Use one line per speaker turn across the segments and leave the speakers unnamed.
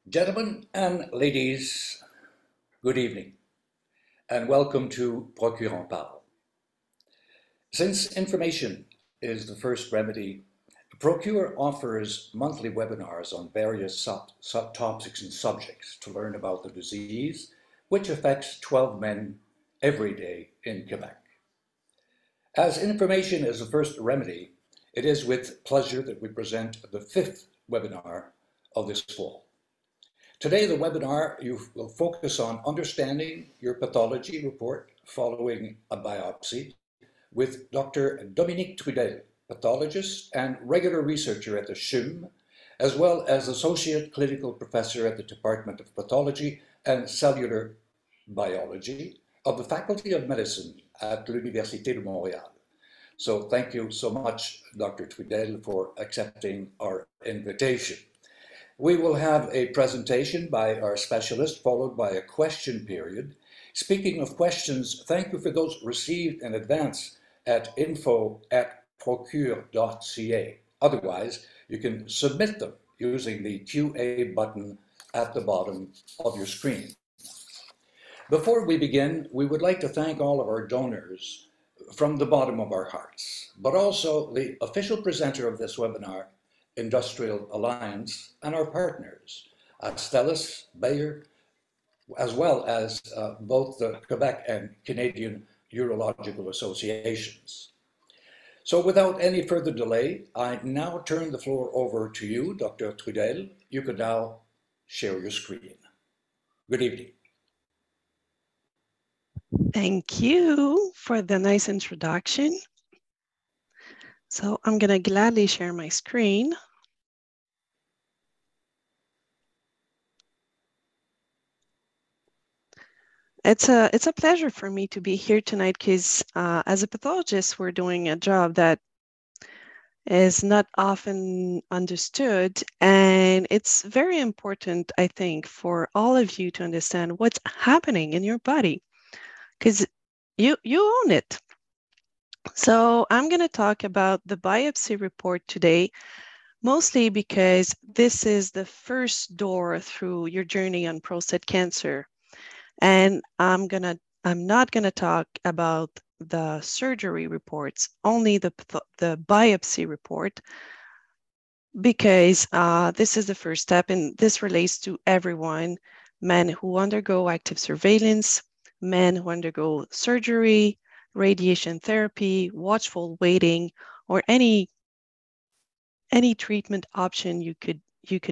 Gentlemen and ladies, good evening, and welcome to Procure en Parle. Since information is the first remedy, Procure offers monthly webinars on various subtopics and subjects to learn about the disease, which affects 12 men every day in Quebec. As information is the first remedy, it is with pleasure that we present the fifth webinar of this fall. Today, the webinar will focus on understanding your pathology report following a biopsy with Dr. Dominique Trudel, pathologist and regular researcher at the CHUM, as well as associate clinical professor at the Department of Pathology and Cellular Biology of the Faculty of Medicine at l'Université de Montréal. So thank you so much, Dr. Trudel, for accepting our invitation. We will have a presentation by our specialist, followed by a question period. Speaking of questions, thank you for those received in advance at info@procure.ca. Otherwise, you can submit them using the QA button at the bottom of your screen. Before we begin, we would like to thank all of our donors from the bottom of our hearts, but also the official presenter of this webinar, Industrial Alliance, and our partners, Stellis, Bayer, as well as both the Quebec and Canadian Urological Associations. So without any further delay, I now turn the floor over to you, Dr. Trudel. You can now share your screen. Good evening.
Thank you for the nice introduction. So I'm going to gladly share my screen. It's a pleasure for me to be here tonight because as a pathologist, we're doing a job that is not often understood. And it's very important, I think, for all of you to understand what's happening in your body because you own it. So I'm going to talk about the biopsy report today, mostly because this is the first door through your journey on prostate cancer. And I'm not gonna talk about the surgery reports, only the biopsy report, because this is the first step, and this relates to everyone: men who undergo active surveillance, men who undergo surgery, radiation therapy, watchful waiting, or any treatment option you could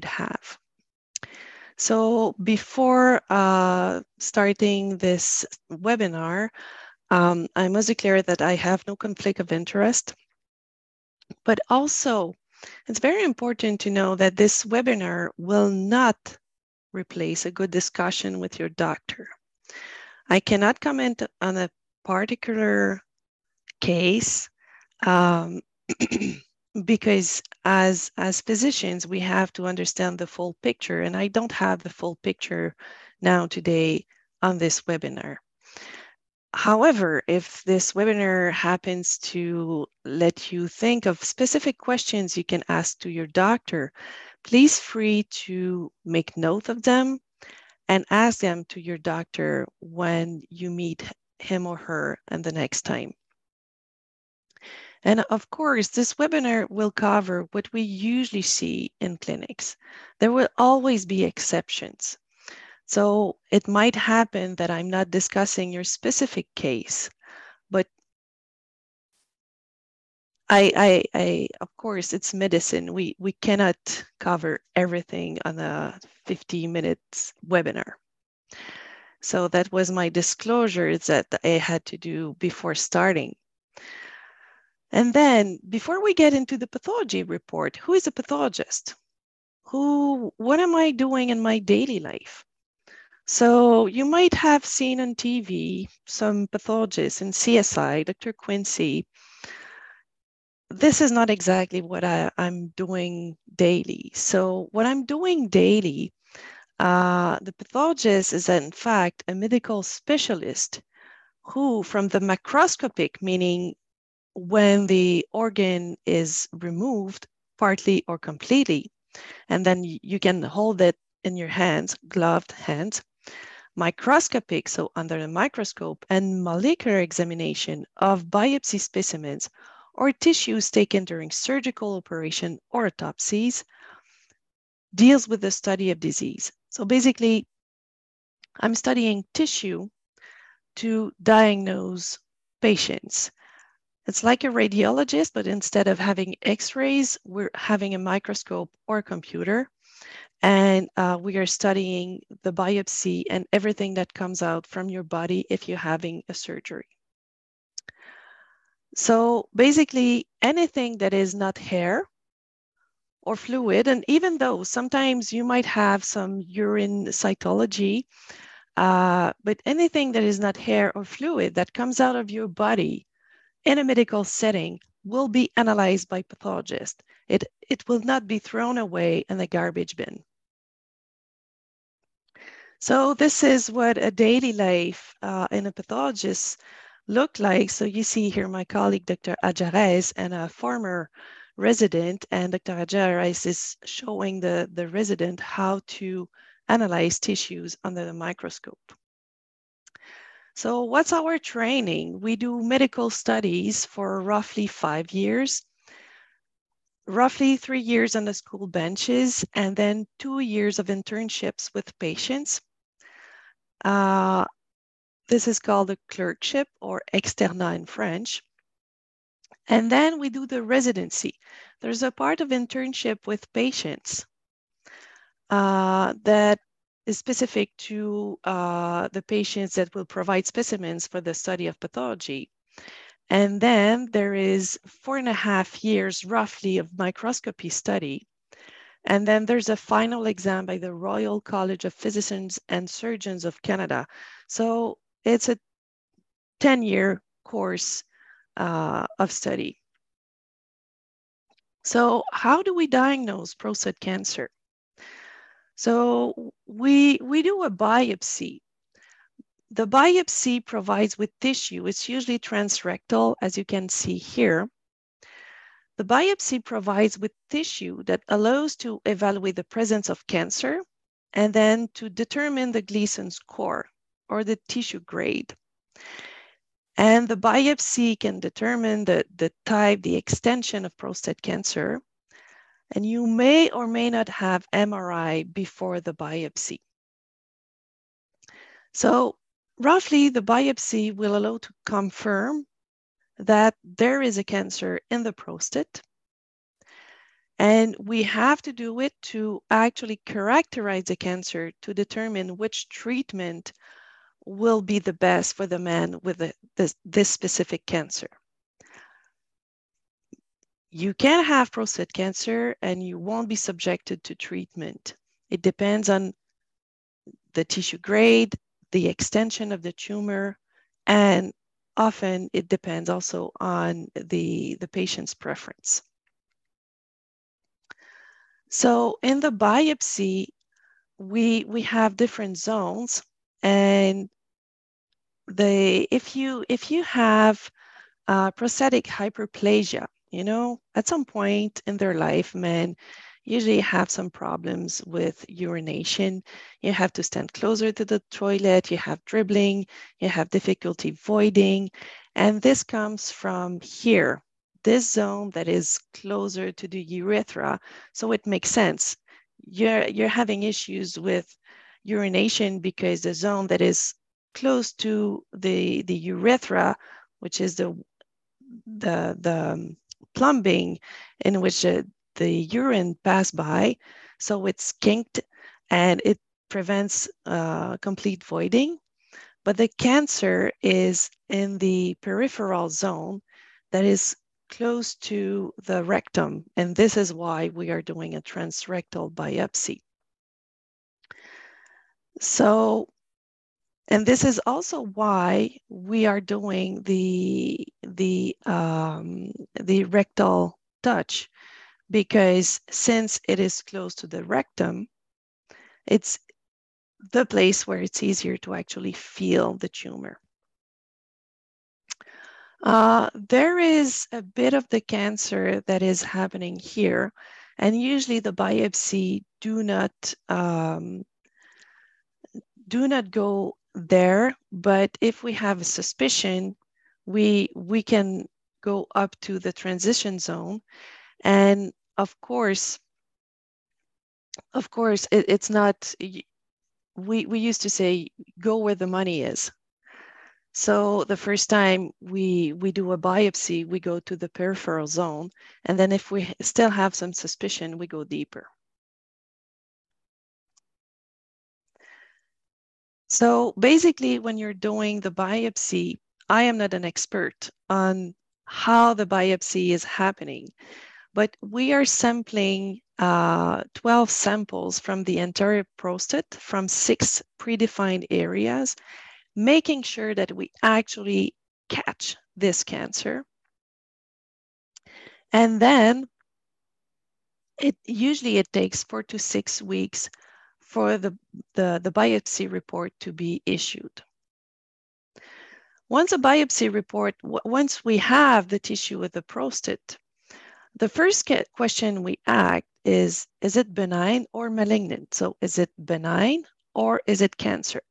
have. So before starting this webinar, I must declare that I have no conflict of interest, but also it's very important to know that this webinar will not replace a good discussion with your doctor. I cannot comment on a particular case because as physicians, we have to understand the full picture, and I don't have the full picture now today on this webinar. However, if this webinar happens to let you think of specific questions you can ask to your doctor, please free to make note of them and ask them to your doctor when you meet him or her and the next time. And of course, this webinar will cover what we usually see in clinics. There will always be exceptions. So it might happen that I'm not discussing your specific case, but of course, it's medicine. We cannot cover everything on a 50-minute webinar. So that was my disclosure that I had to do before starting. And then before we get into the pathology report, who is a pathologist? What am I doing in my daily life? So you might have seen on TV some pathologists in CSI, Dr. Quincy. This is not exactly what I'm doing daily. So what I'm doing daily, the pathologist is in fact a medical specialist who, from the macroscopic, meaning when the organ is removed partly or completely, and then you can hold it in your hands, gloved hands, microscopic, so under the microscope, and molecular examination of biopsy specimens or tissues taken during surgical operation or autopsies, deals with the study of disease. So basically, I'm studying tissue to diagnose patients. It's like a radiologist, but instead of having x-rays, we're having a microscope or a computer, and we are studying the biopsy and everything that comes out from your body if you're having a surgery. So basically, anything that is not hair or fluid, and even though sometimes you might have some urine cytology, but anything that is not hair or fluid that comes out of your body in a medical setting will be analyzed by pathologists. It will not be thrown away in the garbage bin. So this is what a daily life in a pathologist look like. So you see here my colleague, Dr. Ajares, and a former resident, and Dr. Ajares is showing the resident how to analyze tissues under the microscope. So what's our training? We do medical studies for roughly 5 years, roughly 3 years on the school benches, and then 2 years of internships with patients. This is called a clerkship or externat in French. And then we do the residency. There's a part of internship with patients that is specific to the patients that will provide specimens for the study of pathology. And then there is 4.5 years roughly of microscopy study. And then there's a final exam by the Royal College of Physicians and Surgeons of Canada. So it's a 10-year course of study. So how do we diagnose prostate cancer? So we do a biopsy. The biopsy provides with tissue. It's usually transrectal, as you can see here. The biopsy provides with tissue that allows to evaluate the presence of cancer and then to determine the Gleason score or the tissue grade. And the biopsy can determine the type, the extension of prostate cancer. And you may or may not have MRI before the biopsy. So roughly, the biopsy will allow to confirm that there is a cancer in the prostate. And we have to do it to actually characterize the cancer to determine which treatment will be the best for the man with this specific cancer. You can have prostate cancer and you won't be subjected to treatment. It depends on the tissue grade, the extension of the tumor, and often it depends also on the patient's preference. So in the biopsy, we have different zones, and if you have prostatic hyperplasia, you know, at some point in their life, men usually have some problems with urination. You have to stand closer to the toilet, you have dribbling, you have difficulty voiding, and this comes from here, this zone that is closer to the urethra. So it makes sense. You're having issues with urination because the zone that is close to the urethra, which is the plumbing in which the urine pass by, so it's kinked and it prevents complete voiding. But the cancer is in the peripheral zone that is close to the rectum, and this is why we are doing a transrectal biopsy. So, and this is also why we are doing the rectal touch, because since it is close to the rectum, it's the place where it's easier to actually feel the tumor. There is a bit of the cancer that is happening here, And usually the biopsy do not go there, but if we have a suspicion, we can go up to the transition zone. And of course, it's not, we used to say, go where the money is. So the first time we do a biopsy, we go to the peripheral zone. And then if we still have some suspicion, we go deeper. So basically, when you're doing the biopsy, I am not an expert on how the biopsy is happening, but we are sampling 12 samples from the entire prostate from 6 predefined areas, making sure that we actually catch this cancer. And then it takes 4 to 6 weeks for the biopsy report to be issued. Once a biopsy report, once we have the tissue of the prostate, the first question we ask is it benign or malignant? So is it benign or is it cancer?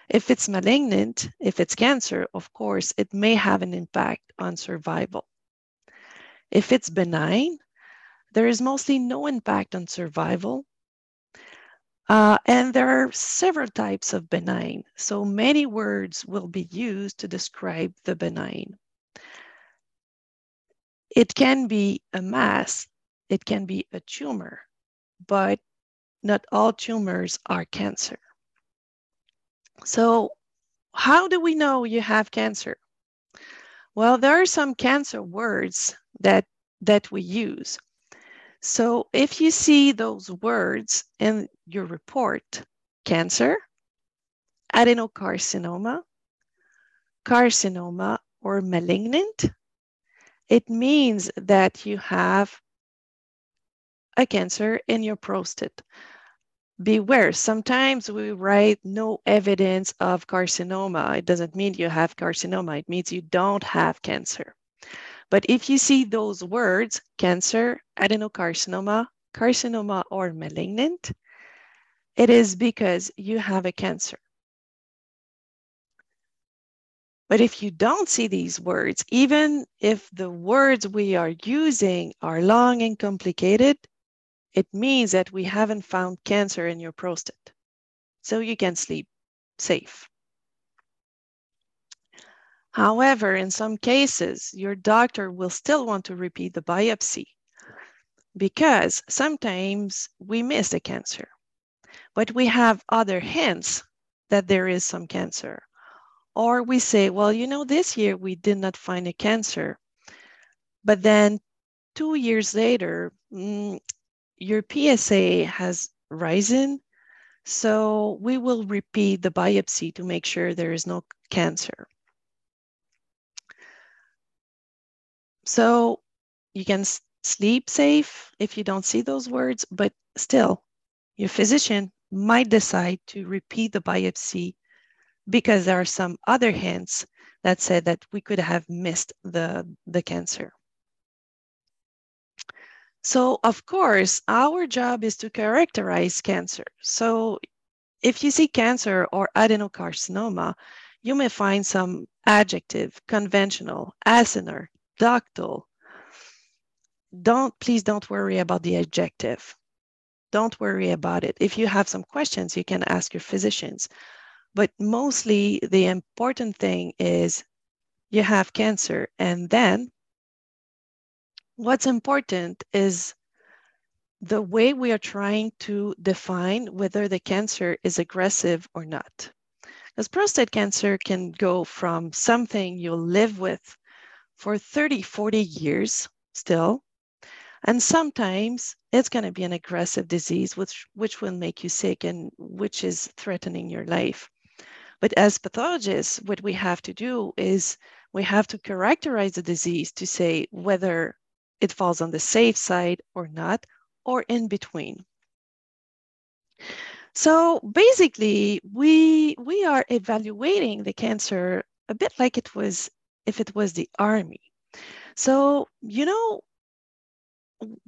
If it's malignant, if it's cancer, of course, it may have an impact on survival. If it's benign, there is mostly no impact on survival. And there are several types of benign. So many words will be used to describe the benign. It can be a mass, it can be a tumor, but not all tumors are cancer. So how do we know you have cancer? Well, there are some cancer words that we use. So if you see those words in your report, cancer, adenocarcinoma, carcinoma, or malignant, it means that you have a cancer in your prostate. Beware, sometimes we write no evidence of carcinoma. It doesn't mean you have carcinoma. It means you don't have cancer. But if you see those words, cancer, adenocarcinoma, carcinoma, or malignant, it is because you have a cancer. But if you don't see these words, even if the words we are using are long and complicated, it means that we haven't found cancer in your prostate. So you can sleep safe. However, in some cases, your doctor will still want to repeat the biopsy because sometimes we miss the cancer, but we have other hints that there is some cancer. Or we say, well, you know, this year we did not find a cancer, but then 2 years later, your PSA has risen, so we will repeat the biopsy to make sure there is no cancer. So you can sleep safe if you don't see those words, but still, your physician might decide to repeat the biopsy because there are some other hints that said that we could have missed the cancer. So, of course, our job is to characterize cancer. So if you see cancer or adenocarcinoma, you may find some adjective, conventional, acinar, ductal. Please don't worry about the adjective. Don't worry about it. If you have some questions, you can ask your physicians. But mostly the important thing is you have cancer. And then what's important is the way we are trying to define whether the cancer is aggressive or not. Because prostate cancer can go from something you'll live with for 30, 40 years still, and sometimes it's going to be an aggressive disease which will make you sick and which is threatening your life. But as pathologists, what we have to do is we have to characterize the disease to say whether it falls on the safe side or not, or in between. So basically, we are evaluating the cancer a bit like if it was the army. So, you know,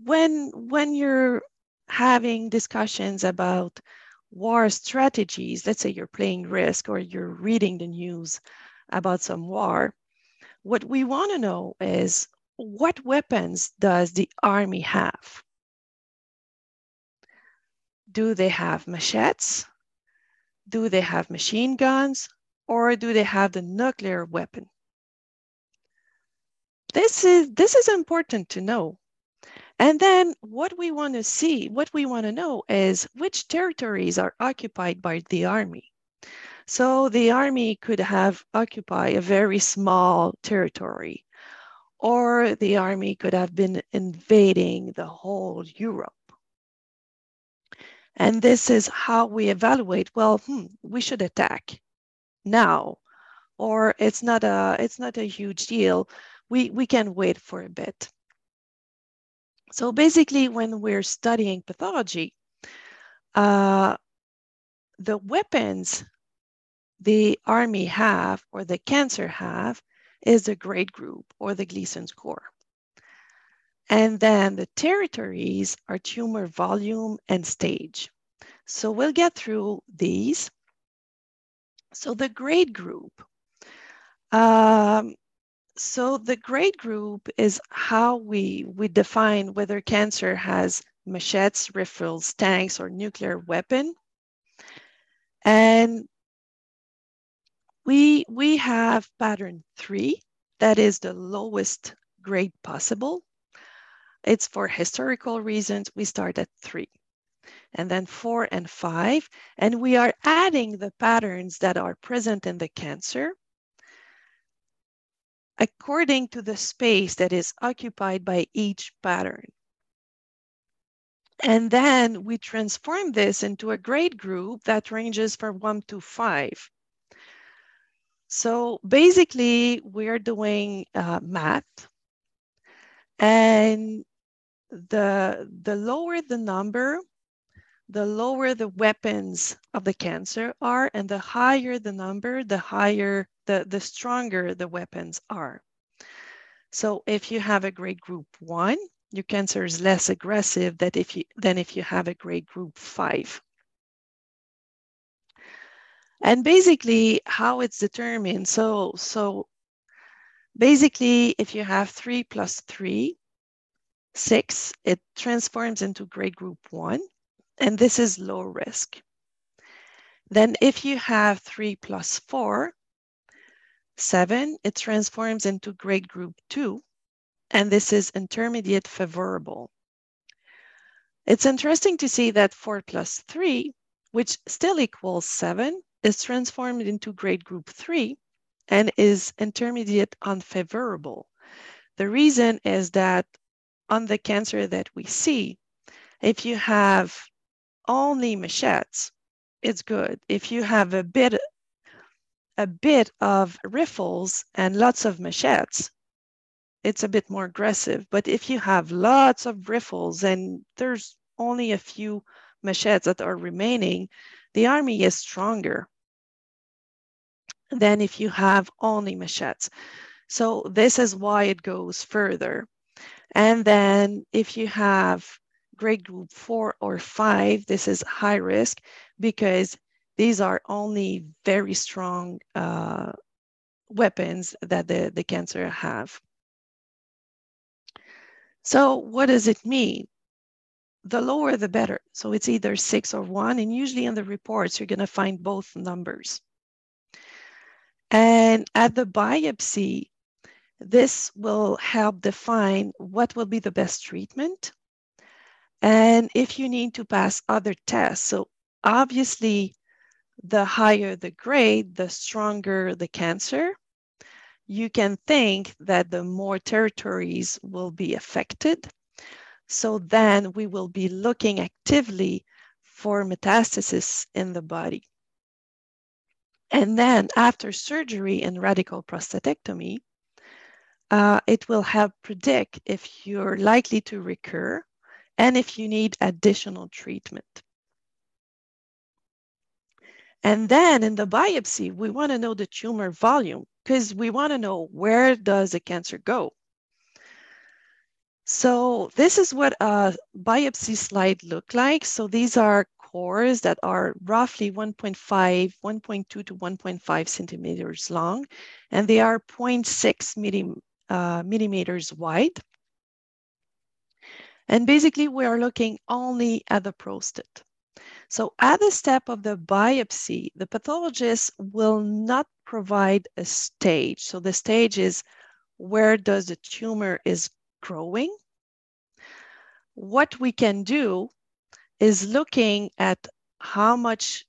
when you're having discussions about war strategies, let's say you're playing Risk or you're reading the news about some war, what we want to know is, what weapons does the army have? Do they have machetes? Do they have machine guns? Or do they have the nuclear weapon? This is important to know. And then what we want to know is which territories are occupied by the army. So the army could have occupied a very small territory, or the army could have been invading the whole Europe. And this is how we evaluate, well, we should attack now, or it's not a huge deal. We can wait for a bit. So basically, when we're studying pathology, the weapons the army have or the cancer have is the grade group or the Gleason score. And then the territories are tumor volume and stage. So we'll get through these. So the grade group. So the grade group is how we define whether cancer has machetes, rifles, tanks, or nuclear weapon. And we have pattern 3, that is the lowest grade possible. It's for historical reasons, we start at 3. And then 4 and 5, and we are adding the patterns that are present in the cancer according to the space that is occupied by each pattern. And then we transform this into a grade group that ranges from 1 to 5. So basically, we're doing math, and the lower the number, the lower the weapons of the cancer are, and the higher the number, the stronger the weapons are. So if you have a grade group 1, your cancer is less aggressive than if you have a grade group 5. And basically how it's determined, so basically if you have 3 plus 3, 6, it transforms into grade group 1, and this is low risk. Then if you have 3 plus 4, 7, it transforms into grade group 2, and this is intermediate favorable. It's interesting to see that 4 plus 3, which still equals 7, is transformed into grade group 3 and is intermediate unfavorable. The reason is that on the cancer that we see, if you have only machetes, it's good. If you have a bit of riffles and lots of machetes, it's a bit more aggressive. But if you have lots of riffles and there's only a few machetes that are remaining, the army is stronger than if you have only machetes. So this is why it goes further. And then if you have grade group 4 or 5, this is high risk because these are only very strong weapons that the cancer have. So what does it mean? The lower the better. So it's either 6 or 1, and usually in the reports, you're going to find both numbers. And at the biopsy, this will help define what will be the best treatment. And if you need to pass other tests, so obviously, the higher the grade, the stronger the cancer. You can think that the more territories will be affected. So then we will be looking actively for metastasis in the body. And then after surgery and radical prostatectomy, it will help predict if you're likely to recur and if you need additional treatment. And then in the biopsy, we want to know the tumor volume because we want to know where does the cancer go. So this is what a biopsy slide look like. So these are cores that are roughly 1.5, 1.2 to 1.5 centimeters long, and they are 0.6 millimeters wide. And basically, we are looking only at the prostate. So at the step of the biopsy, the pathologist will not provide a stage. So the stage is where does the tumor is growing. What we can do is looking at how much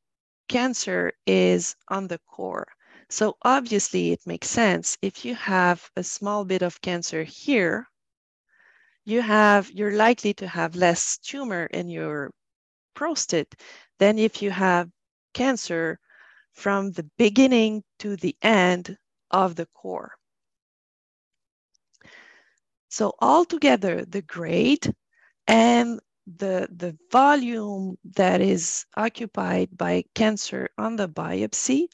cancer is on the core. So obviously it makes sense. If you have a small bit of cancer here, you're likely to have less tumor in your prostate than if you have cancer from the beginning to the end of the core. So altogether, the grade and the volume that is occupied by cancer on the biopsy,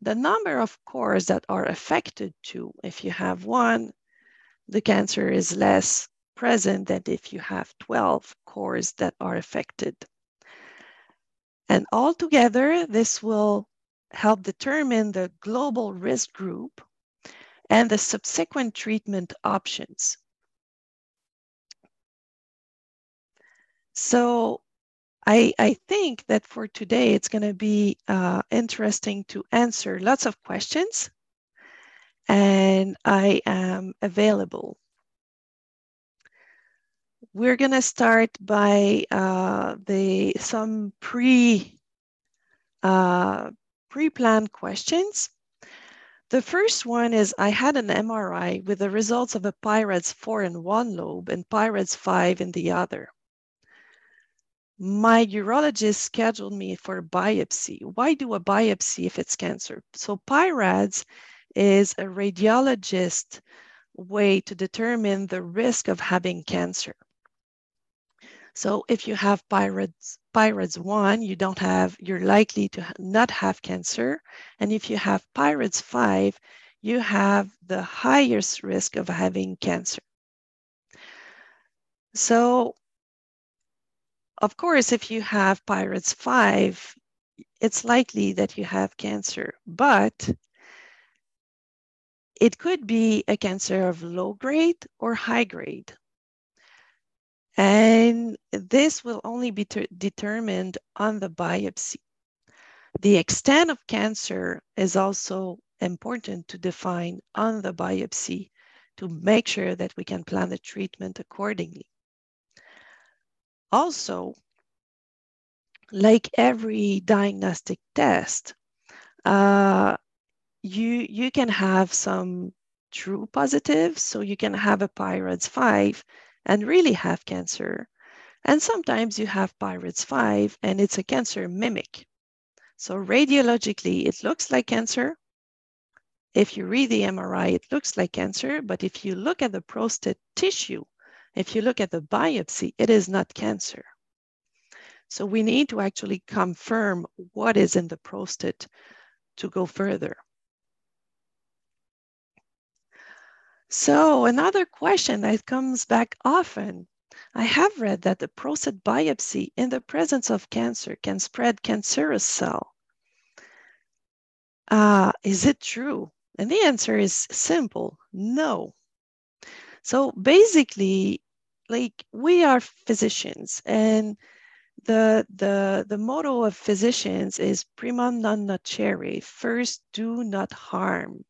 the number of cores that are affected too. If you have one, the cancer is less present than if you have 12 cores that are affected. And altogether, this will help determine the global risk group and the subsequent treatment options. So I think that for today, it's going to be interesting to answer lots of questions, and I am available. We're going to start by some pre-planned questions. The first one is, I had an MRI with the results of a PIRADS 4 in one lobe and PIRADS 5 in the other. My urologist scheduled me for a biopsy. Why do a biopsy if it's cancer? So PIRADS is a radiologist way to determine the risk of having cancer. So if you have PIRADS 1, you're likely to not have cancer. And if you have PIRADS 5, you have the highest risk of having cancer. So of course, if you have PIRADS 5, it's likely that you have cancer, but it could be a cancer of low grade or high grade. And this will only be determined on the biopsy. The extent of cancer is also important to define on the biopsy to make sure that we can plan the treatment accordingly. Also, like every diagnostic test, you can have some true positives. So you can have a PIRADS 5 and really have cancer. And sometimes you have PIRADS 5 and it's a cancer mimic. So radiologically, it looks like cancer. If you read the MRI, it looks like cancer. But if you look at the prostate tissue, if you look at the biopsy, it is not cancer. So we need to actually confirm what is in the prostate to go further. So another question that comes back often, I have read that the prostate biopsy in the presence of cancer can spread cancerous cell. Is it true? And the answer is simple, no. So basically, like, we are physicians, and the motto of physicians is primum non nocere, first do not harm.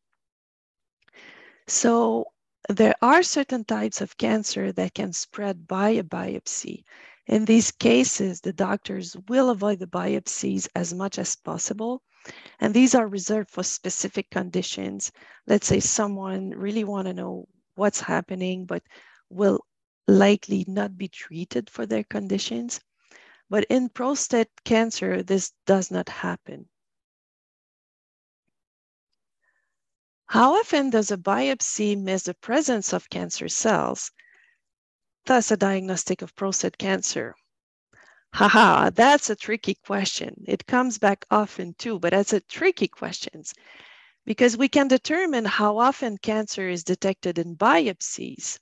So there are certain types of cancer that can spread by a biopsy. In these cases, the doctors will avoid the biopsies as much as possible. And these are reserved for specific conditions. Let's say someone really want to know what's happening, but will likely not be treated for their conditions. But in prostate cancer, this does not happen. How often does a biopsy miss the presence of cancer cells, thus a diagnostic of prostate cancer? Haha, that's a tricky question. It comes back often too, but that's a tricky question because we can determine how often cancer is detected in biopsies.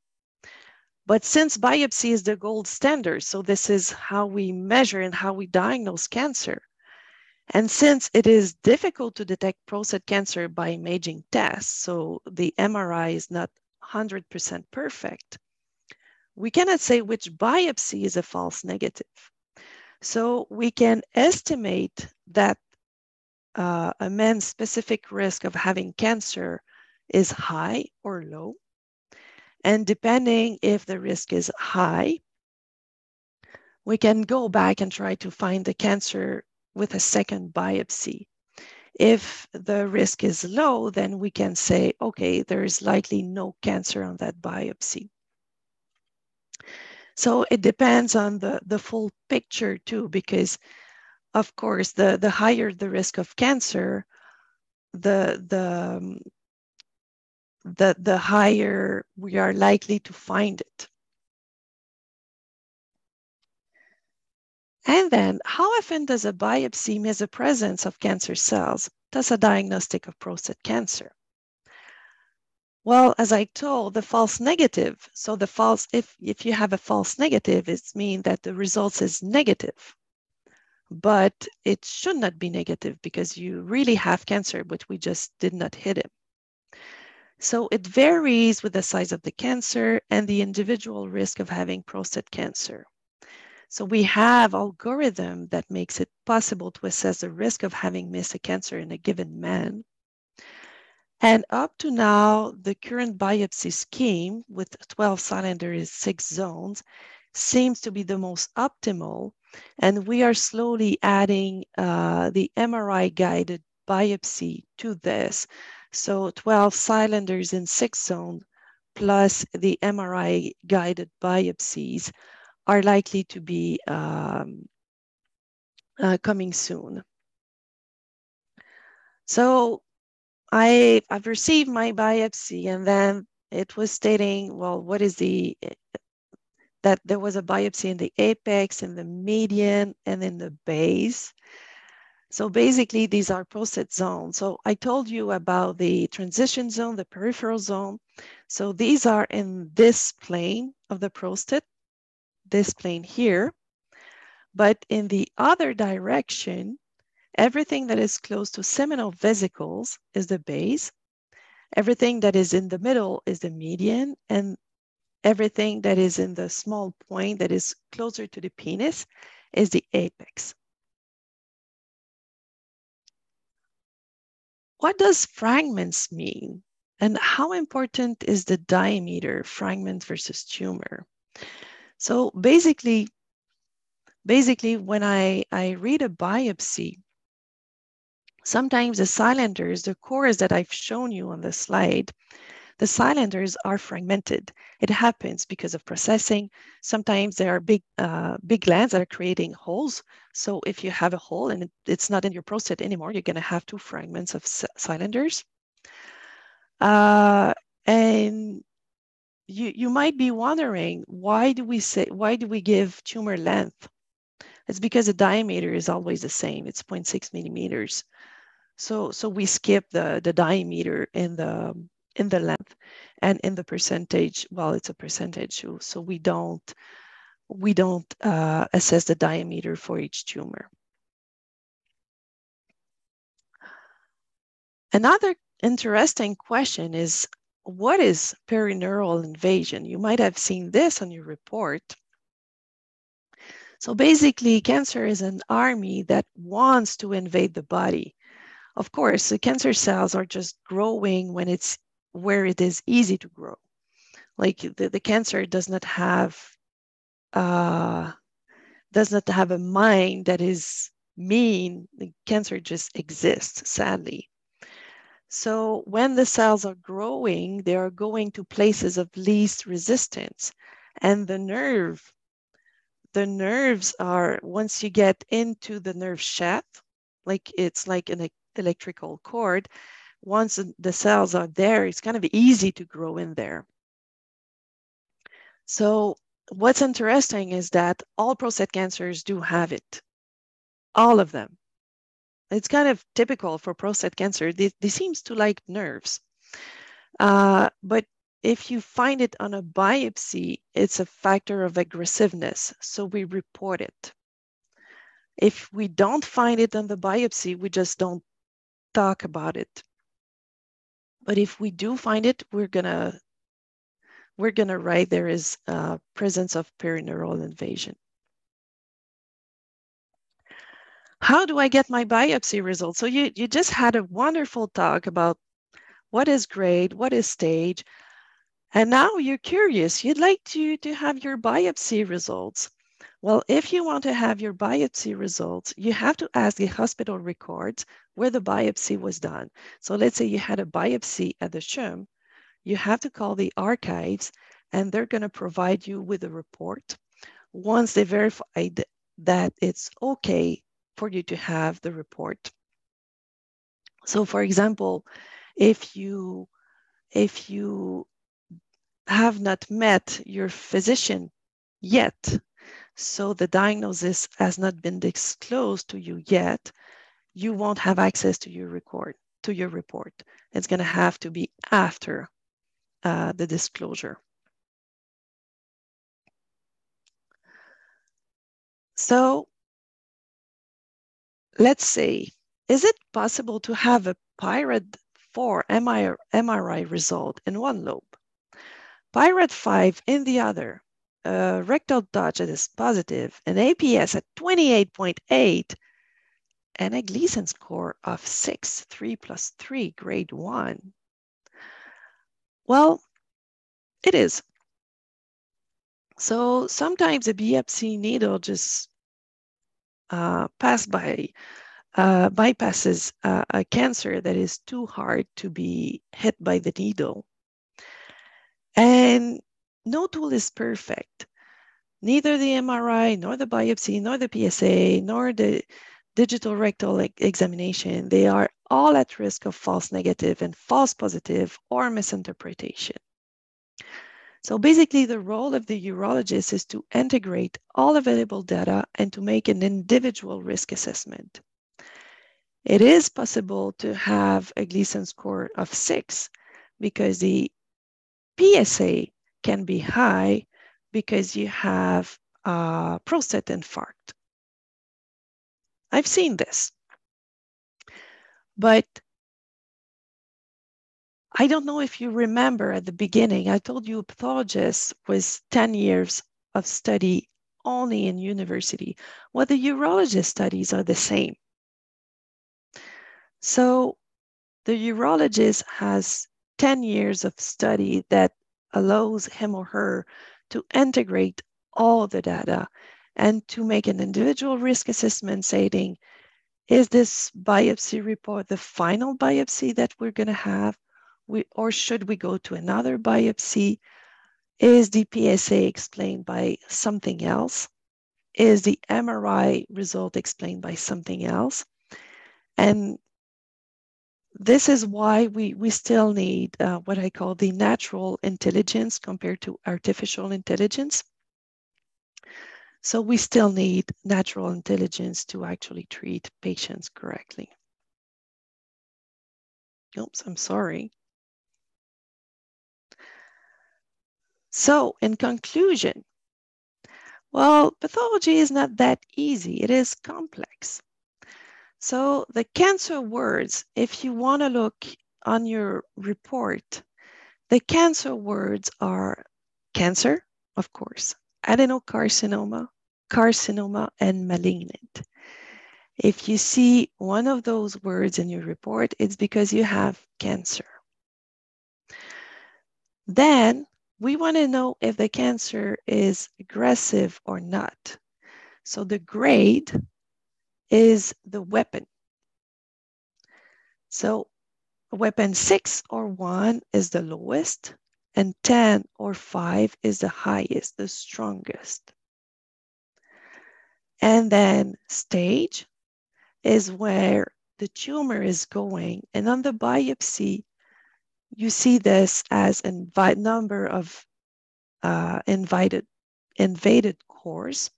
But since biopsy is the gold standard, so this is how we measure and how we diagnose cancer. And since it is difficult to detect prostate cancer by imaging tests, so the MRI is not 100% perfect, we cannot say which biopsy is a false negative. So we can estimate that a man's specific risk of having cancer is high or low. And depending if the risk is high, we can go back and try to find the cancer with a second biopsy. If the risk is low, then we can say, okay, there is likely no cancer on that biopsy. So it depends on the full picture too, because of course, the higher the risk of cancer, the higher we are likely to find it. And then, how often does a biopsy miss the presence of cancer cells? That's a diagnostic of prostate cancer. Well, as I told, the false negative. So the false, if you have a false negative, it means that the results is negative. But it should not be negative because you really have cancer, but we just did not hit it. So it varies with the size of the cancer and the individual risk of having prostate cancer. So we have algorithm that makes it possible to assess the risk of having missed a cancer in a given man. And up to now, the current biopsy scheme with 12 cylinders, 6 zones, seems to be the most optimal. And we are slowly adding the MRI-guided biopsy to this. So 12 cylinders in 6 zones plus the MRI-guided biopsies are likely to be coming soon. So I've received my biopsy, and then it was stating, well, what is that there was a biopsy in the apex, in the median, and in the base. So basically, these are prostate zones. So I told you about the transition zone, the peripheral zone. So these are in this plane of the prostate, this plane here. But in the other direction, everything that is close to seminal vesicles is the base. Everything that is in the middle is the median, and everything that is in the small point that is closer to the penis is the apex. What does fragments mean? And how important is the diameter, fragment versus tumor? So basically when I read a biopsy, sometimes the cylinders, the cores that I've shown you on the slide, the cylinders are fragmented. It happens because of processing. Sometimes there are big glands that are creating holes. So if you have a hole and it's not in your prostate anymore, you're going to have 2 fragments of cylinders. And you might be wondering, why do we give tumor length? It's because the diameter is always the same. It's 0.6 millimeters. So we skip the diameter in the length, and in the percentage, well, it's a percentage, so we don't assess the diameter for each tumor. Another interesting question is, what is perineural invasion? You might have seen this on your report. So basically, cancer is an army that wants to invade the body. Of course, the cancer cells are just growing when it's where it is easy to grow. Like the cancer does not have a mind that is mean. The cancer just exists, sadly. So when the cells are growing, they are going to places of least resistance. And the nerves are, once you get into the nerve shaft, like it's like an electrical cord, once the cells are there, it's kind of easy to grow in there. So what's interesting is that all prostate cancers do have it, all of them. It's kind of typical for prostate cancer. They seems to like nerves. But if you find it on a biopsy, it's a factor of aggressiveness, so we report it. If we don't find it on the biopsy, we just don't talk about it. But if we do find it, we're gonna write there is presence of perineural invasion. How do I get my biopsy results? So you just had a wonderful talk about what is grade, what is stage, and now you're curious. You'd like to have your biopsy results. Well, if you want to have your biopsy results, you have to ask the hospital records where the biopsy was done. So let's say you had a biopsy at the CHUM, you have to call the archives and they're going to provide you with a report once they verify that it's okay for you to have the report. So for example, if you have not met your physician yet, so the diagnosis has not been disclosed to you yet, you won't have access to your report. It's going to have to be after the disclosure. So let's say, is it possible to have a PIRAD 4 MRI result in one lobe, PIRAD 5 in the other, rectal touch that is positive, an APS at 28.8, and a Gleason score of 6, 3 plus 3, grade 1? Well, it is. So sometimes a biopsy needle just bypasses a cancer that is too hard to be hit by the needle. And no tool is perfect. Neither the MRI, nor the biopsy, nor the PSA, nor the digital rectal examination, they are all at risk of false negative and false positive or misinterpretation. So basically, the role of the urologist is to integrate all available data and to make an individual risk assessment. It is possible to have a Gleason score of 6 because the PSA can be high because you have prostate infarct. I've seen this. But I don't know if you remember at the beginning, I told you a pathologist was 10 years of study only in university. Well, the urologist studies are the same. So the urologist has 10 years of study that allows him or her to integrate all the data and to make an individual risk assessment saying, is this biopsy report the final biopsy that we're going to have? Or should we go to another biopsy? Is the PSA explained by something else? Is the MRI result explained by something else? And this is why we still need what I call the natural intelligence compared to artificial intelligence. So we still need natural intelligence to actually treat patients correctly. Oops, I'm sorry. So in conclusion, well, pathology is not that easy. It is complex. So the cancer words, if you want to look on your report, the cancer words are cancer, of course, adenocarcinoma, carcinoma, and malignant. If you see one of those words in your report, it's because you have cancer. Then we want to know if the cancer is aggressive or not. So the grade is the weapon. So weapon 6 or 1 is the lowest, and 10 or 5 is the highest, the strongest. And then stage is where the tumor is going. And on the biopsy, you see this as a number of invaded cores.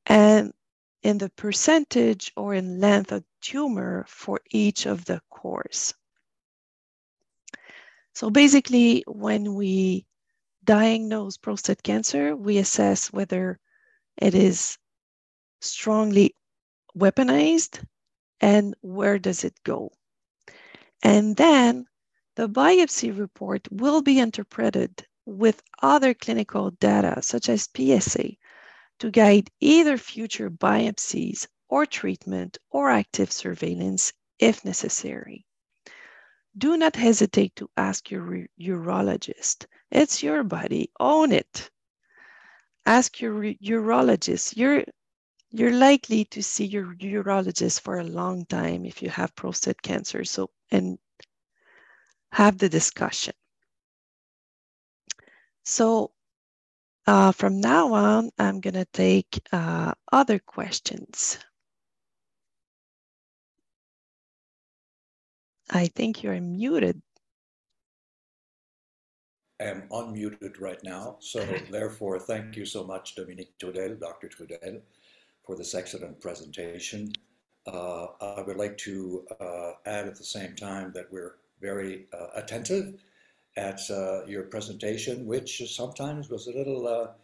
And in the percentage or in length of tumor for each of the cores. So basically, when we diagnose prostate cancer, we assess whether it is strongly weaponized and where does it go. And then the biopsy report will be interpreted with other clinical data, such as PSA, to guide either future biopsies or treatment or active surveillance if necessary. Do not hesitate to ask your urologist. It's your body, own it. Ask your urologist. You're likely to see your urologist for a long time if you have prostate cancer. So, and have the discussion. So from now on, I'm going to take other questions. I think you're muted.
I'm unmuted right now. So therefore, thank you so much, Dominique Trudel, Dr. Trudel, for this excellent presentation. I would like to add at the same time that we're very attentive at your presentation, which sometimes was a little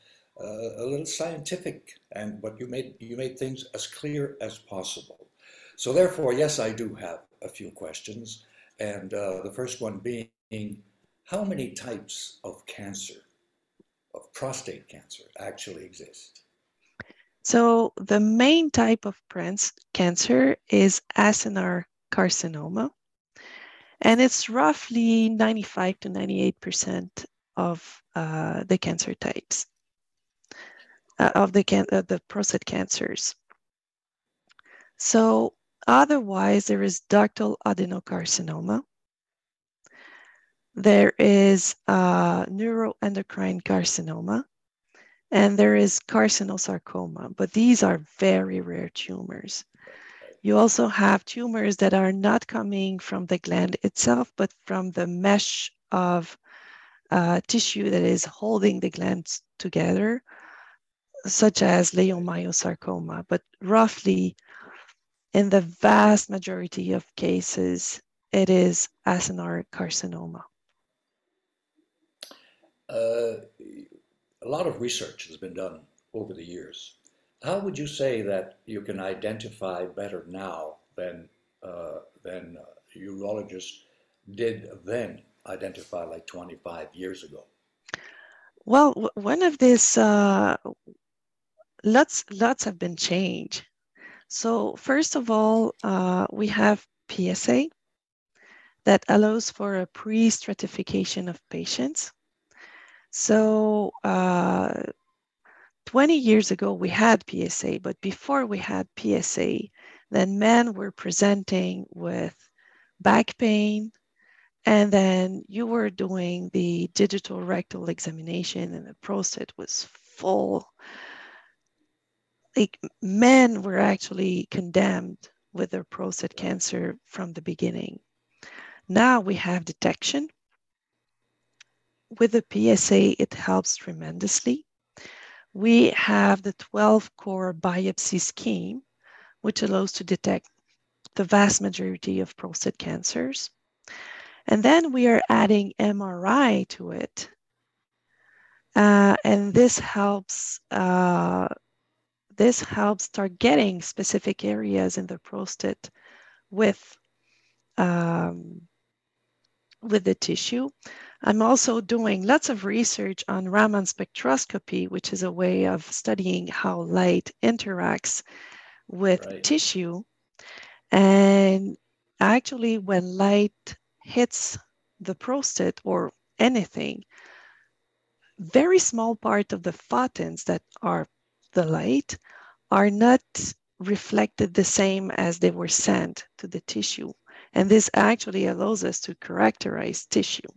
scientific, but you made things as clear as possible. So therefore, yes, I do have a few questions, and the first one being, how many types of cancer, of prostate cancer, actually exist?
So the main type of cancer is acinar carcinoma, and it's roughly 95 to 98% of the cancer types, of the prostate cancers. So otherwise, there is ductal adenocarcinoma. There is neuroendocrine carcinoma, and there is carcinosarcoma, but these are very rare tumors. You also have tumors that are not coming from the gland itself, but from the mesh of tissue that is holding the glands together, such as leiomyosarcoma. But roughly, in the vast majority of cases, it is acinar carcinoma.
A lot of research has been done over the years. How would you say that you can identify better now than urologists did then identify like 25 years ago?
Well, one of these, lots have been changed. So first of all, we have PSA that allows for a pre-stratification of patients. So 20 years ago, we had PSA, but before we had PSA, then men were presenting with back pain, and then you were doing the digital rectal examination and the prostate was full. Like men were actually condemned with their prostate cancer from the beginning. Now we have detection. With the PSA, it helps tremendously. We have the 12-core biopsy scheme, which allows to detect the vast majority of prostate cancers. And then we are adding MRI to it. And this helps targeting specific areas in the prostate with the tissue. I'm also doing lots of research on Raman Spectroscopy, which is a way of studying how light interacts with tissue. And actually, when light hits the prostate or anything, very small part of the photons that are the light are not reflected the same as they were sent to the tissue. And this actually allows us to characterize tissue.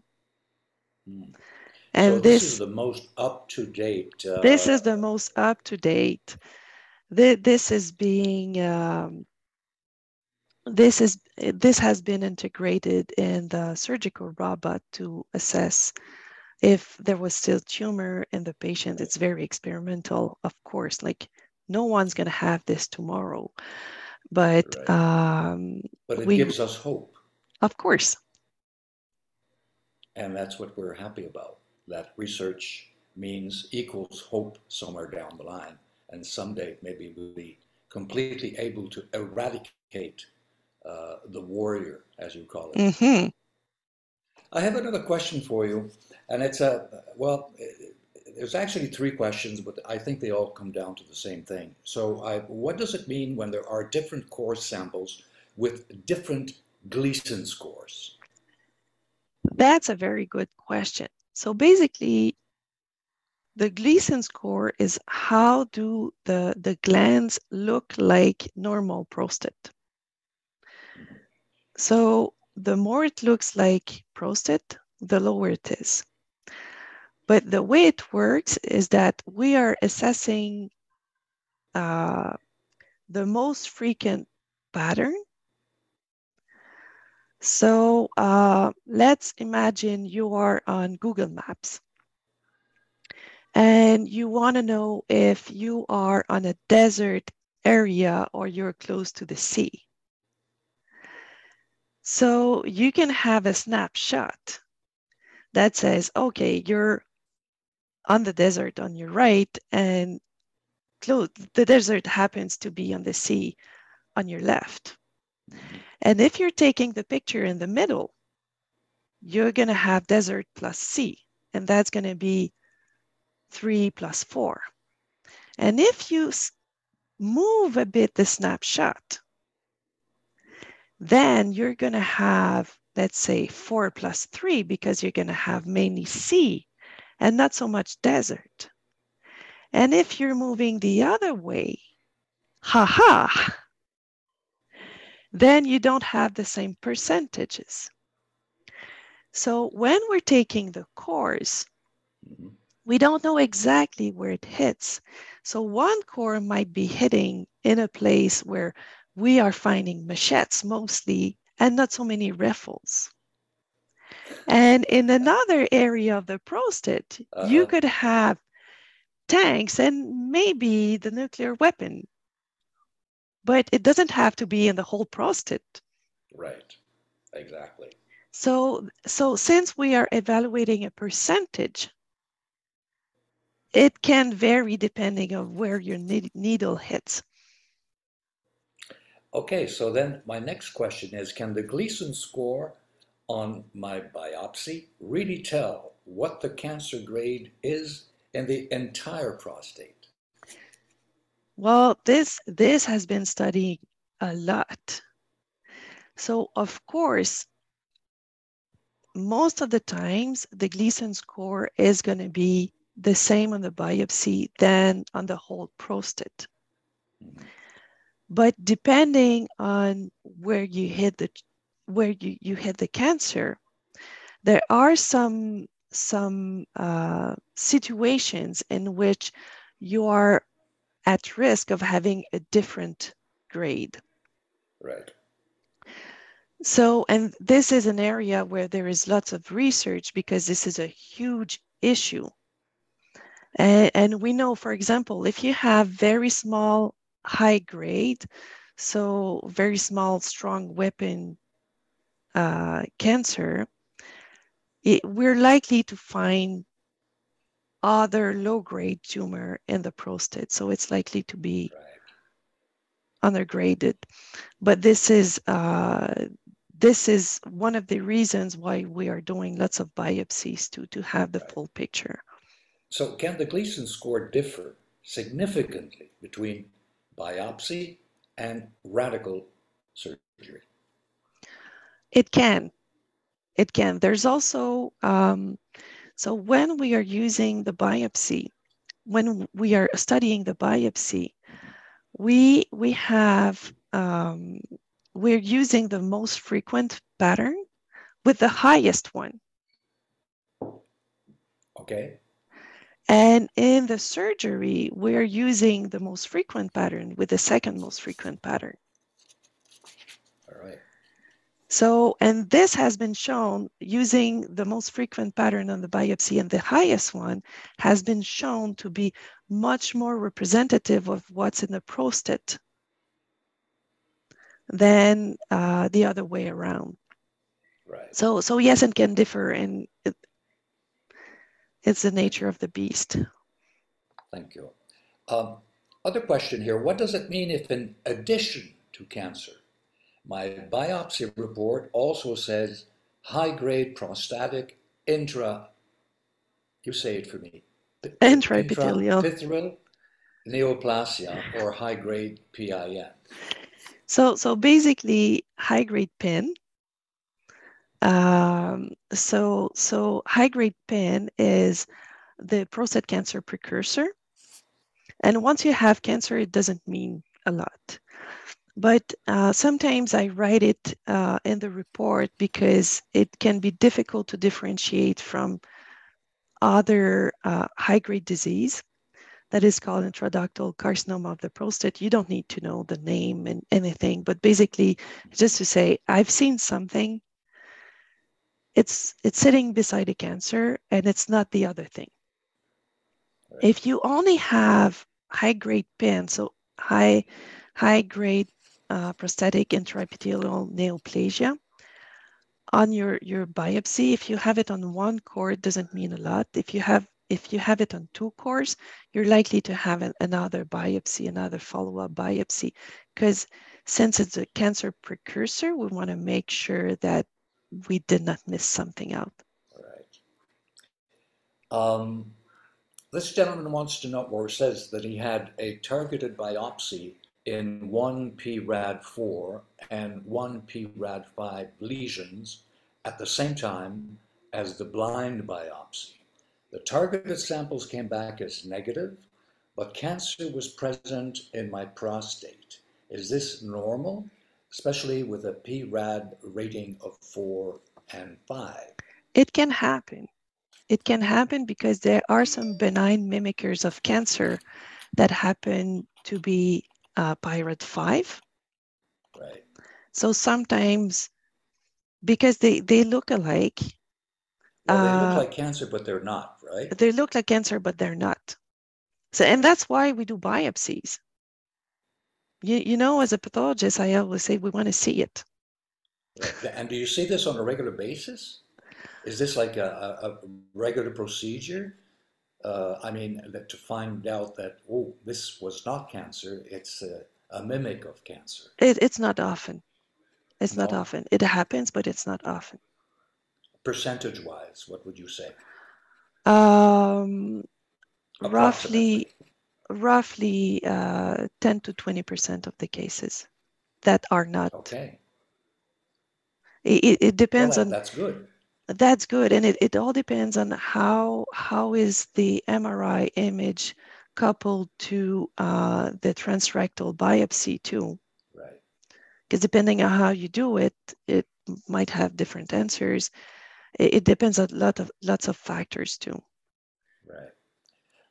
And
so this is the most up-to-date.
This is the most up-to-date. This has been integrated in the surgical robot to assess if there was still tumor in the patient. It's very experimental, of course. Like no one's going to have this tomorrow, but
it gives us hope.
Of course.
And that's what we're happy about. That research means equals hope somewhere down the line. And someday maybe we'll be completely able to eradicate the warrior, as you call it.
Mm-hmm.
I have another question for you. And well, there's actually three questions, but I think they all come down to the same thing. So what does it mean when there are different core samples with different Gleason scores?
That's a very good question. So basically, the Gleason score is how do the glands look like normal prostate. So the more it looks like prostate, the lower it is. But the way it works is that we are assessing the most frequent pattern. So let's imagine you are on Google Maps and you want to know if you are on a desert area or you're close to the sea. So you can have a snapshot that says, okay, you're on the desert on your right and the desert happens to be on the sea on your left. And if you're taking the picture in the middle, you're going to have desert plus sea, and that's going to be 3 plus 4. And if you move a bit the snapshot, then you're going to have, let's say, 4 plus 3, because you're going to have mainly sea and not so much desert. And if you're moving the other way, then you don't have the same percentages. So when we're taking the cores, we don't know exactly where it hits. So one core might be hitting in a place where we are finding machetes mostly and not so many riffles. And in another area of the prostate, you could have tanks and maybe the nuclear weapon, but it doesn't have to be in the whole prostate.
Right, exactly.
So since we are evaluating a percentage, it can vary depending on where your needle hits.
Okay, so then my next question is, can the Gleason score on my biopsy really tell what the cancer grade is in the entire prostate?
Well, this has been studied a lot. So of course, most of the times the Gleason score is going to be the same on the biopsy than on the whole prostate. But depending on where you hit you hit the cancer, there are some situations in which you are at risk of having a different grade.
Right.
So, and this is an area where there is lots of research because this is a huge issue. And we know, for example, if you have very small, high grade, so very small, strong weapon cancer, we're likely to find other low-grade tumor in the prostate. So it's likely to be undergraded. But this is one of the reasons why we are doing lots of biopsies to have the full picture.
So can the Gleason score differ significantly between biopsy and radical surgery?
It can. It can. There's also, so when we are using the biopsy, when we are studying the biopsy, we have, we're using the most frequent pattern with the highest one.
Okay.
And in the surgery, we're using the most frequent pattern with the second most frequent pattern.
All right.
So, and this has been shown using the most frequent pattern on the biopsy, and the highest one has been shown to be much more representative of what's in the prostate than the other way around.
Right.
So yes, it can differ, and it's the nature of the beast.
Thank you. Other question here. What does it mean if in addition to cancer, my biopsy report also says high-grade prostatic you say it for me,
Intraepithelial.
intrapitherial neoplasia or high-grade PIN?
So basically, high-grade PIN. So high-grade PIN is the prostate cancer precursor. And once you have cancer, it doesn't mean a lot. But sometimes I write it in the report because it can be difficult to differentiate from other high-grade disease that is called intraductal carcinoma of the prostate. You don't need to know the name and anything, but basically just to say, I've seen something, it's sitting beside the cancer and it's not the other thing.
Right.
If you only have high-grade PIN, so high-grade prostatic intraepithelial neoplasia, on your biopsy, if you have it on one core, it doesn't mean a lot. If you have it on two cores, you're likely to have another biopsy, another follow-up biopsy, because since it's a cancer precursor, we want to make sure that we did not miss something out.
All right. This gentleman wants to know, or says that he had a targeted biopsy in one PRAD4 and one PRAD5 lesions at the same time as the blind biopsy. The targeted samples came back as negative, but cancer was present in my prostate. Is this normal, especially with a PRAD rating of 4 and 5?
It can happen. It can happen because there are some benign mimickers of cancer that happen to be PIRAD 5.
Right.
So sometimes, because they look alike.
Well, they look like cancer, but they're not, right?
They look like cancer, but they're not. So, and that's why we do biopsies. You know, as a pathologist, I always say we want to see it.
Right. And do you see this on a regular basis? Is this like a regular procedure? I mean, to find out that, oh, this was not cancer, it's a mimic of cancer.
It's not often. It's not
No?
often. It happens, but it's not often.
Percentage-wise, what would you say?
Roughly 10 to 20% of the cases that are not.
Okay.
It depends
Well,
on.
that's good.
That's good, and it all depends on how is the MRI image coupled to the transrectal biopsy too.
Right.
Because depending on how you do it, it might have different answers. It depends on lots of factors too.
Right.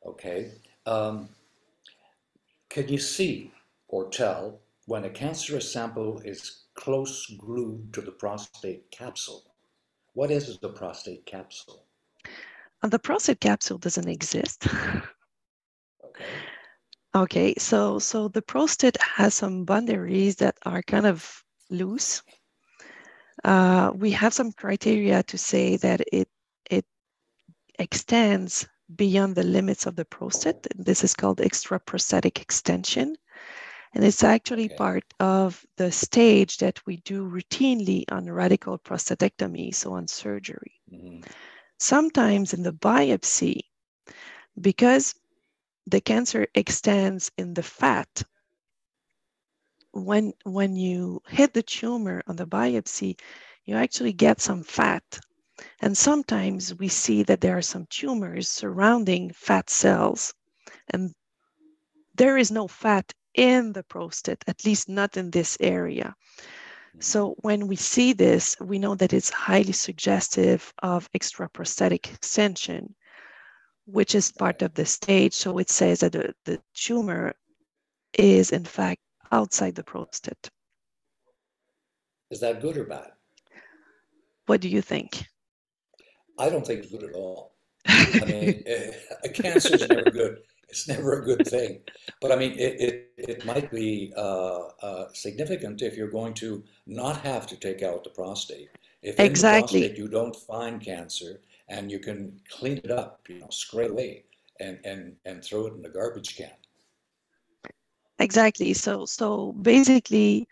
Okay. Can you see or tell when a cancerous sample is close glued to the prostate capsule? What is the prostate capsule?
And the prostate capsule doesn't exist.
Okay.
Okay, so the prostate has some boundaries that are kind of loose. We have some criteria to say that it extends beyond the limits of the prostate. This is called extraprostatic extension. And it's actually part of the stage that we do routinely on radical prostatectomy, so on surgery.
Mm-hmm.
Sometimes in the biopsy, because the cancer extends in the fat, when you hit the tumor on the biopsy, you actually get some fat. And sometimes we see that there are some tumors surrounding fat cells, and there is no fat in the prostate, at least not in this area. Mm-hmm. So when we see this, we know that it's highly suggestive of extraprostatic extension, which is part of the stage. So it says that the tumor is in fact outside the prostate.
Is that good or bad?
What do you think?
I don't think it's good at all. I mean, cancer is never good. It's never a good thing. But I mean, it might be significant if you're going to not have to take out the prostate. If in the
Exactly.
prostate you don't find cancer and you can clean it up, scrape away and throw it in the garbage can.
Exactly. So basically,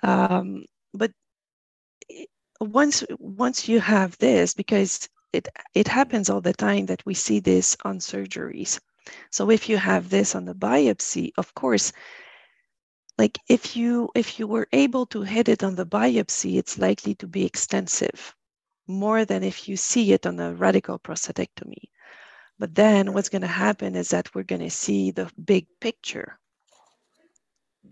but once you have this, because it happens all the time that we see this on surgeries. So if you have this on the biopsy, of course, like if you were able to hit it on the biopsy, it's likely to be extensive, more than if you see it on a radical prostatectomy. But then what's going to happen is that we're going to see the big picture,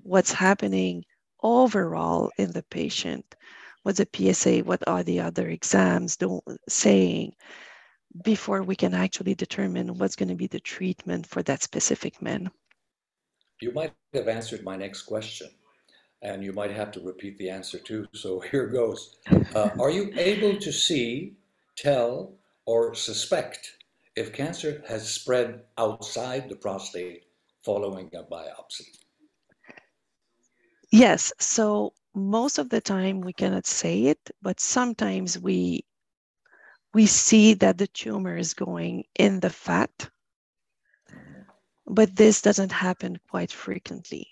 what's happening overall in the patient. What's the PSA? What are the other exams saying before we can actually determine what's going to be the treatment for that specific man?
You might have answered my next question, and you might have to repeat the answer too. So here goes. Are you able to see, tell, or suspect if cancer has spread outside the prostate following a biopsy?
Yes. So most of the time we cannot say it, but sometimes we see that the tumor is going in the fat, but this doesn't happen quite frequently.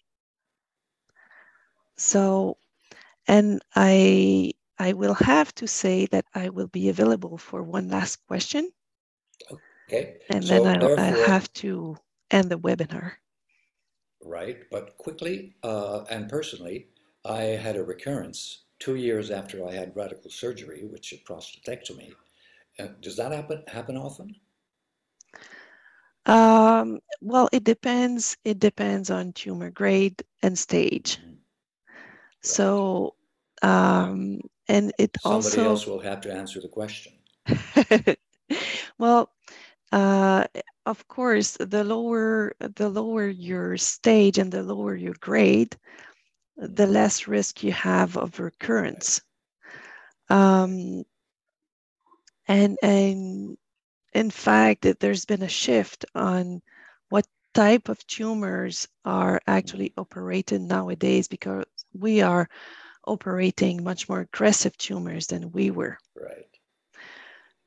So, and I will have to say that I will be available for one last question.
Okay.
And
so
then I
therefore,
have to end the webinar.
Right, but quickly and personally, I had a recurrence 2 years after I had radical surgery, which is prostatectomy. Does that happen often?
Well, it depends. It depends on tumor grade and stage.
Right.
So, and it
Somebody
also,
else will have to answer the question.
well, of course, the lower your stage and the lower your grade, the less risk you have of recurrence. And in fact, there's been a shift on what type of tumors are actually operated nowadays, because we are operating much more aggressive tumors than we were.
Right.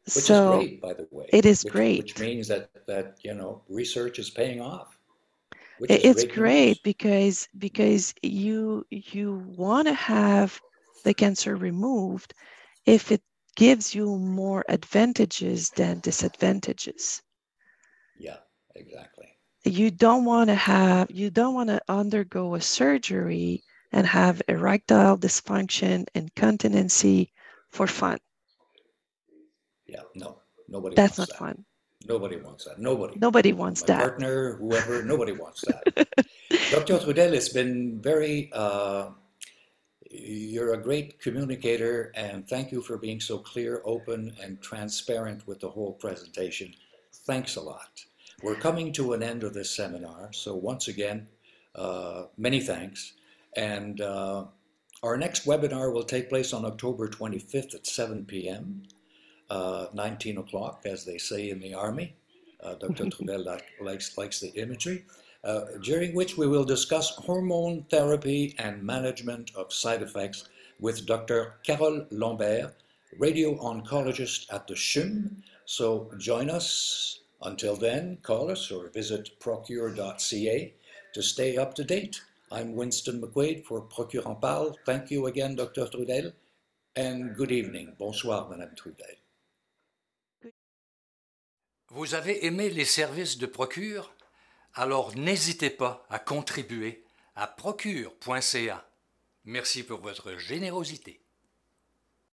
Which is
So
great, by the way.
it is
Which
great.
means that research is paying off, which is
It's
great
great
news.
because you want to have the cancer removed if it gives you more advantages than disadvantages.
Yeah, exactly.
You don't want to undergo a surgery and have erectile dysfunction, incontinency for fun.
Yeah, no, nobody
That's
wants
not
that.
fun.
Nobody wants that. Nobody.
Nobody wants
My
that.
partner, whoever, nobody wants that. Dr. Trudel, it's been very, you're a great communicator, and thank you for being so clear, open, and transparent with the whole presentation. Thanks a lot. We're coming to an end of this seminar, so once again, many thanks. And our next webinar will take place on October 25th at 7 p.m., 19 o'clock, as they say in the Army. Dr. Trudel likes the imagery. During which we will discuss hormone therapy and management of side effects with Dr. Carole Lambert, radio-oncologist at the CHUM. So join us. Until then, call us or visit procure.ca to stay up to date. I'm Winston McQuaid for Procure en Parle. Thank you again, Dr. Trudel, and good evening. Bonsoir, Madame Trudel.
Vous avez aimé les services de Procure? Alors n'hésitez pas à contribuer à procure.ca. Merci pour votre générosité.